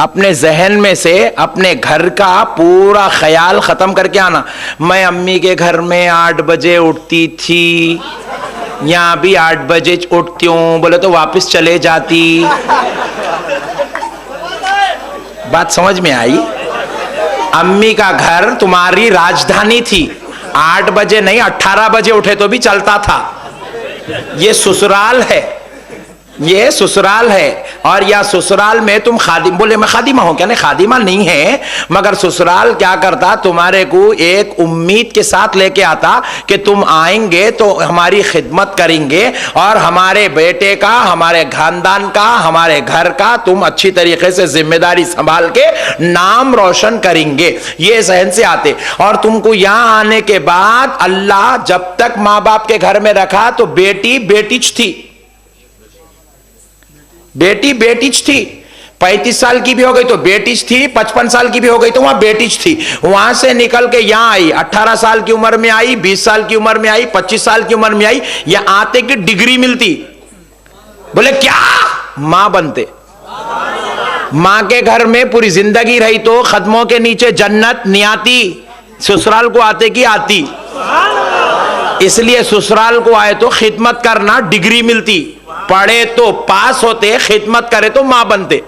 अपने जहन में से अपने घर का पूरा ख्याल खत्म करके आना। मैं अम्मी के घर में 8 बजे उठती थी, यहां भी 8 बजे उठती हूं, बोले तो वापस चले जाती। बात समझ में आई? अम्मी का घर तुम्हारी राजधानी थी, 8 बजे नहीं 18 बजे उठे तो भी चलता था। ये ससुराल है, ये ससुराल है। और या ससुराल में तुम खादिम, बोले मैं खादिमा हूं क्या? नहीं, खादिमा नहीं है, मगर ससुराल क्या करता, तुम्हारे को एक उम्मीद के साथ लेके आता कि तुम आएंगे तो हमारी खिदमत करेंगे और हमारे बेटे का, हमारे खानदान का, हमारे घर का तुम अच्छी तरीके से जिम्मेदारी संभाल के नाम रोशन करेंगे। ये सहन से आते। और तुमको यहां आने के बाद अल्लाह जब तक मां बाप के घर में रखा तो बेटी बेटीच थी, बेटी बेटीच थी। 35 साल की भी हो गई तो बेटीच थी, 55 साल की भी हो गई तो वहां बेटीच थी। वहां से निकल के यहां आई, 18 साल की उम्र में आई, 20 साल की उम्र में आई, 25 साल की उम्र में आई, या आते की डिग्री मिलती। बोले क्या? मां बनते। मां के घर में पूरी जिंदगी रही तो कदमों के नीचे जन्नत नहीं आती, ससुराल को आते की आती। इसलिए ससुराल को आए तो खिदमत करना, डिग्री मिलती। पढ़े तो पास होते, खिदमत करे तो मां बनते।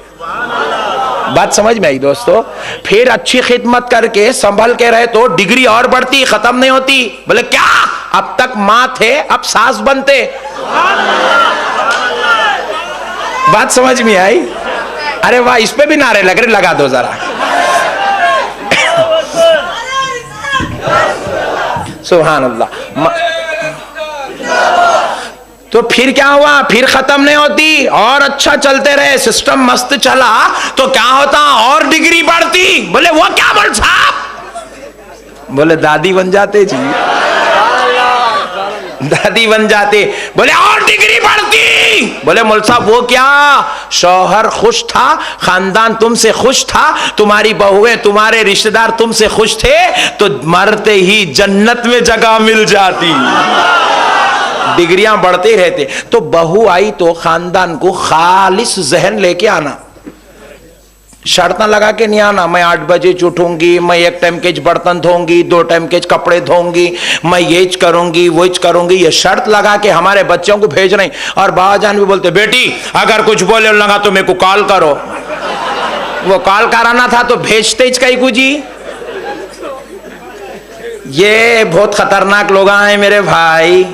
बात समझ में आई दोस्तों? फिर अच्छी खिदमत करके संभल के रहे तो डिग्री और बढ़ती, खत्म नहीं होती। बोले क्या? अब तक मां थे, अब सास बनते। बात समझ में आई? अरे वाह, इस पे भी नारे लग रहे, लगा दो जरा। सुभान अल्लाह। तो फिर क्या हुआ? फिर खत्म नहीं होती, और अच्छा चलते रहे, सिस्टम मस्त चला तो क्या होता? और डिग्री बढ़ती। बोले वो क्या बोल साहब? बोले दादी बन जाते जी, दादी बन जाते। बोले और डिग्री बढ़ती। बोले मौल साहब वो क्या? शौहर खुश था, खानदान तुमसे खुश था, तुम्हारी बहुएं, तुम्हारे रिश्तेदार तुमसे खुश थे, तो मरते ही जन्नत में जगह मिल जाती। डिग्रियां बढ़ते रहते। तो बहू आई तो खानदान को खालिस जहन लेके आना, शर्त ना लगा के नहीं आना। मैं 8 बजे उठूंगी, मैं 1 टाइम के बर्तन धोऊंगी, 2 टाइम के कपड़े धोऊंगी, मैं ये करूंगी वो करूंगी, ये शर्त लगा के हमारे बच्चों को भेज रहे। और बाबाजान भी बोलते बेटी अगर कुछ बोले लगा तो मेरे को कॉल करो। वो कॉल कराना था तो भेजते कहीं को जी। ये बहुत खतरनाक लोग हैं मेरे भाई।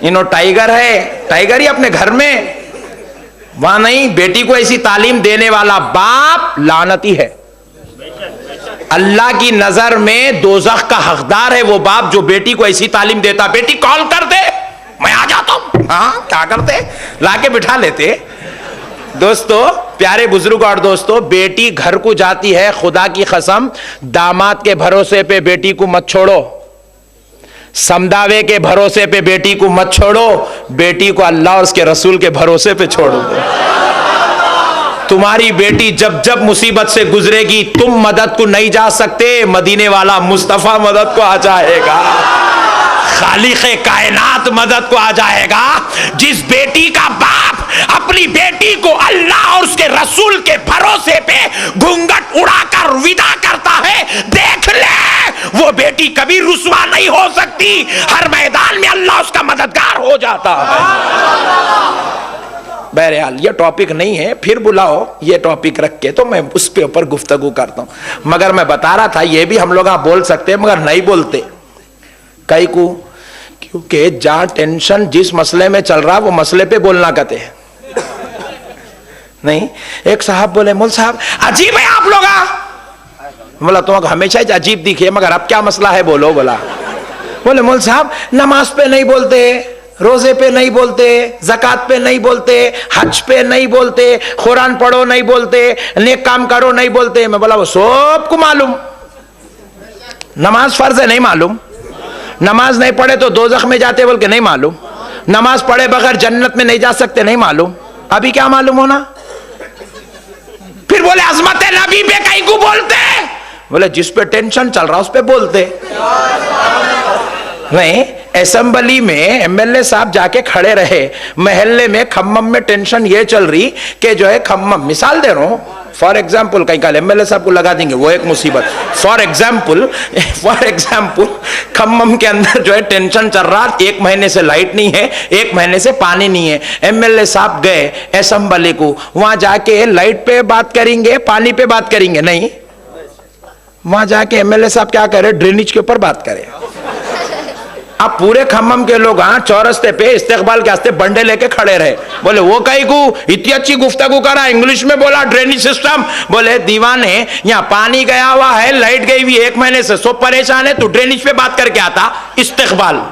इन्हों टाइगर है, टाइगर ही अपने घर में, वहां नहीं। बेटी को ऐसी तालीम देने वाला बाप लानती है। अल्लाह की नजर में दोज़ख का हकदार है वो बाप जो बेटी को ऐसी तालीम देता। बेटी कॉल कर दे, मैं आ जाता हूं। हाँ क्या करते? लाके बिठा लेते। दोस्तों, प्यारे बुजुर्ग और दोस्तों, बेटी घर को जाती है, खुदा की कसम दामाद के भरोसे पे बेटी को मत छोड़ो, समदावे के भरोसे पे बेटी को मत छोड़ो, बेटी को अल्लाह और उसके रसूल के भरोसे पे छोड़ो। तुम्हारी बेटी जब जब मुसीबत से गुजरेगी, तुम मदद को नहीं जा सकते, मदीने वाला मुस्तफा मदद को आ जाएगा, खालिक़े कायनात मदद को आ जाएगा। जिस बेटी का बाप अपनी बेटी को अल्लाह और उसके रसूल के भरोसे पे घूंघट उड़ाकर विदा करता है, देख ले वो बेटी कभी रुसवा नहीं हो सकती। हर मैदान में अल्लाह उसका मददगार हो जाता है। बहरहाल ये टॉपिक नहीं है, फिर बुलाओ ये टॉपिक रख के तो मैं उस पे ऊपर गुफ्तगू करता हूं। मगर मैं बता रहा था ये भी हम लोग बोल सकते हैं मगर नहीं बोलते कई को, क्योंकि जहां टेंशन जिस मसले में चल रहा वो मसले पे बोलना कहते हैं। नहीं, एक साहब बोले मौल साहब अजीब है आप लोग। बोला तुम्हें हमेशा ही अजीब दिखे मगर अब क्या मसला है बोलो। बोला बोले मौल साहब नमाज पे नहीं बोलते, रोजे पे नहीं बोलते, ज़कात पे नहीं बोलते, हज पे नहीं बोलते, कुरान पढ़ो नहीं बोलते, नेक काम करो नहीं बोलते। मैं बोला वो सबको मालूम, नमाज फर्ज है नहीं मालूम, नमाज नहीं पढ़े तो दोज़ख में जाते बोल के नहीं मालूम, नमाज पढ़े बगैर जन्नत में नहीं जा सकते नहीं मालूम। अभी क्या मालूम होना? फिर बोले अजमत नबी पे कहीं को बोलते। बोले जिस पे टेंशन चल रहा उस पे बोलते। नहीं, असेंबली में एमएलए साहब जाके खड़े रहे, महल्ले में खम्मम में टेंशन ये चल रही कि जो है खम्मम, मिसाल दे रहा हूं, फॉर एग्जाम्पल कहीं कल एमएलए साहब को लगा देंगे, वो एक मुसीबत। फॉर एग्जाम्पल खम्मम के अंदर जो है टेंशन चल रहा, 1 महीने से लाइट नहीं है, 1 महीने से पानी नहीं है। एमएलए साहब गए असेंबली को, वहां जाके लाइट पे बात करेंगे, पानी पे बात करेंगे नहीं, वहां जाके एमएलए साहब क्या करे, ड्रेनेज के ऊपर बात करे। अब पूरे खम्मम के लोग चौरस्ते पे इस्तेकबाल के वास्ते बंडे लेके खड़े रहे, बोले वो कहीं को इतनी अच्छी गुफ्तगू करा, इंग्लिश में बोला ड्रेनेज सिस्टम। बोले दीवाने, यहाँ पानी गया हुआ है, लाइट गई हुई 1 महीने से, सब परेशान है, तू ड्रेनेज पे बात करके आता इस्तेकबाल।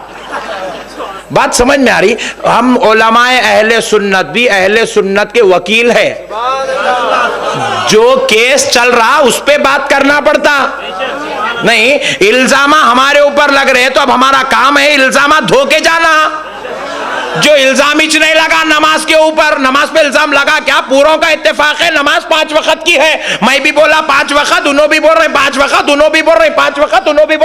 बात समझ में आ रही? हम उलमाए अहले सुन्नत भी अहले सुन्नत के वकील है, जो केस चल रहा उस पे बात करना पड़ता नहीं। इल्जामा हमारे ऊपर लग रहे हैं तो अब हमारा काम है इल्जामा धो के जाना। जो इल्जाम ही नहीं लगा नमाज के ऊपर, नमाज पे इल्जाम लगा क्या? पूरों का इत्तेफाक है नमाज 5 वक्त की है। मैं भी बोला 5 वक्त, उन्हों भी बोल रहे 5 वक्त, उन्हों भी बोल रहे 5 वक्त, उन्हों भी